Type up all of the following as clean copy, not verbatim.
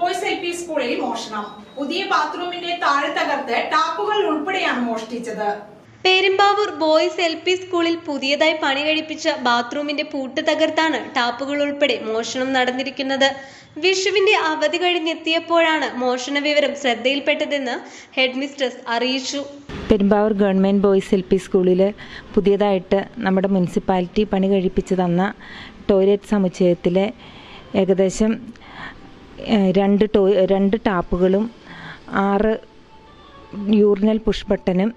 Boys L P സ്കൂളിൽ മോഷണം. പുതിയ ബാത്റൂമിന്റെ താഴെ തകർത്ത് ടാപ്പുകൾ ഉൾപ്പെടെയാണ് മോഷ്ടിച്ചത്. പെരുമ്പാവൂർ ബോയ്സ് എൽ പി സ്കൂളിൽ പുതിയതായി പണി കഴിപ്പിച്ച ബാത്റൂമിന്റെ പൂട്ട് തകർത്താണ് ടാപ്പുകൾ ഉൾപ്പെടെ മോഷണം നടന്നിരിക്കുന്നത്. വിഷുവിന്റെ അവധി കഴിഞ്ഞെത്തിയപ്പോഴാണ് മോഷണ വിവരം ശ്രദ്ധയിൽപ്പെട്ടതെന്ന് ഹെഡ് മിസ്ട്രസ് അറിയിച്ചു. Perumbavoor government boys L P സ്കൂളിൽ പുതിയതായിട്ട് നമ്മുടെ മുനിസിപ്പാലിറ്റി പണി കഴിപ്പിച്ച് തന്ന ടോയ്ലറ്റ് സമുച്ചയത്തിലെ ഏകദേശം 2 ടാപ്പുകളും 6 യൂറിനൽ പുഷ് ബട്ടനും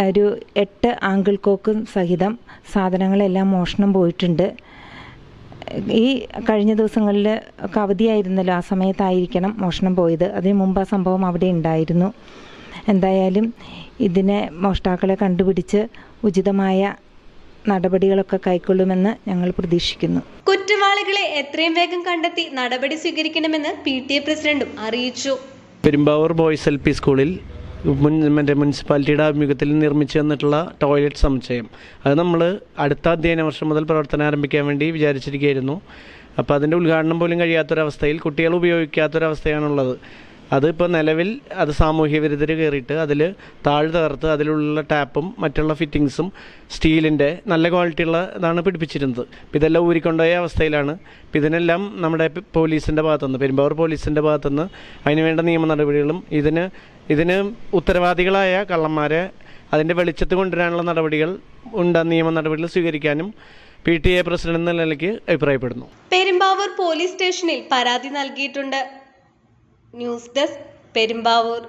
ഒരു 8 ആംഗിൾ കോക്കും സഹിതം സാധനങ്ങളെല്ലാം മോഷണം പോയിട്ടുണ്ട്. ഈ കഴിഞ്ഞ ദിവസങ്ങളിൽ ഒക്കെ അവധിയായിരുന്നല്ലോ, ആ സമയത്തായിരിക്കണം മോഷണം പോയത്. അതിന് മുമ്പ് ആ സംഭവം അവിടെ ഉണ്ടായിരുന്നു. എന്തായാലും ഇതിനെ മോഷ്ടാക്കളെ കണ്ടുപിടിച്ച് ഉചിതമായ നടപടികളൊക്കെ കൈക്കൊള്ളുമെന്ന് ഞങ്ങൾ പ്രതീക്ഷിക്കുന്നു. കുറ്റവാളികളെ എത്രയും വേഗം കണ്ടെത്തി നടപടി സ്വീകരിക്കണമെന്ന് PTA പ്രസിഡന്റും അറിയിച്ചു. പെരുമ്പാവൂർ ബോയ്സ് എൽ പി സ്കൂളിൽ മുനിസിപ്പാലിറ്റിയുടെ ആഭിമുഖ്യത്തിൽ നിർമ്മിച്ചു തന്നിട്ടുള്ള ടോയ്ലറ്റ് സമുച്ചയം അത് നമ്മൾ അടുത്ത അധ്യയന വർഷം മുതൽ പ്രവർത്തനം ആരംഭിക്കാൻ വേണ്ടി വിചാരിച്ചിരിക്കുകയായിരുന്നു. അപ്പോൾ അതിൻ്റെ ഉദ്ഘാടനം പോലും കഴിയാത്തൊരവസ്ഥയിൽ കുട്ടികൾ ഉപയോഗിക്കാത്തൊരവസ്ഥയാണുള്ളത്. അതിപ്പോൾ നിലവിൽ അത് സാമൂഹ്യ വിരുദ്ധർ കയറിയിട്ട് അതിൽ താഴ് തകർത്ത് അതിലുള്ള ടാപ്പും മറ്റുള്ള ഫിറ്റിങ്സും സ്റ്റീലിൻ്റെ നല്ല ക്വാളിറ്റിയുള്ള ഇതാണ് പിടിപ്പിച്ചിരുന്നത്. അപ്പോൾ ഇതെല്ലാം ഊരിക്കൊണ്ടുപോയ അവസ്ഥയിലാണ്. അപ്പോൾ ഇതിനെല്ലാം നമ്മുടെ പോലീസിൻ്റെ ഭാഗത്തുനിന്ന്, പെരുമ്പാവൂർ പോലീസിൻ്റെ ഭാഗത്തുനിന്ന് അതിനുവേണ്ട നിയമ നടപടികളും ഇതിന് ഉത്തരവാദികളായ കള്ളന്മാരെ അതിൻ്റെ വെളിച്ചത്ത് കൊണ്ടുവരാനുള്ള നടപടികൾ നിയമ നടപടികൾ സ്വീകരിക്കാനും PTA പ്രസിഡന്റ് എന്ന നിലയ്ക്ക് അഭിപ്രായപ്പെടുന്നു. പെരുമ്പാവൂർ പോലീസ് സ്റ്റേഷനിൽ പരാതി നൽകിയിട്ടുണ്ട്. News desk, Perumbavoor.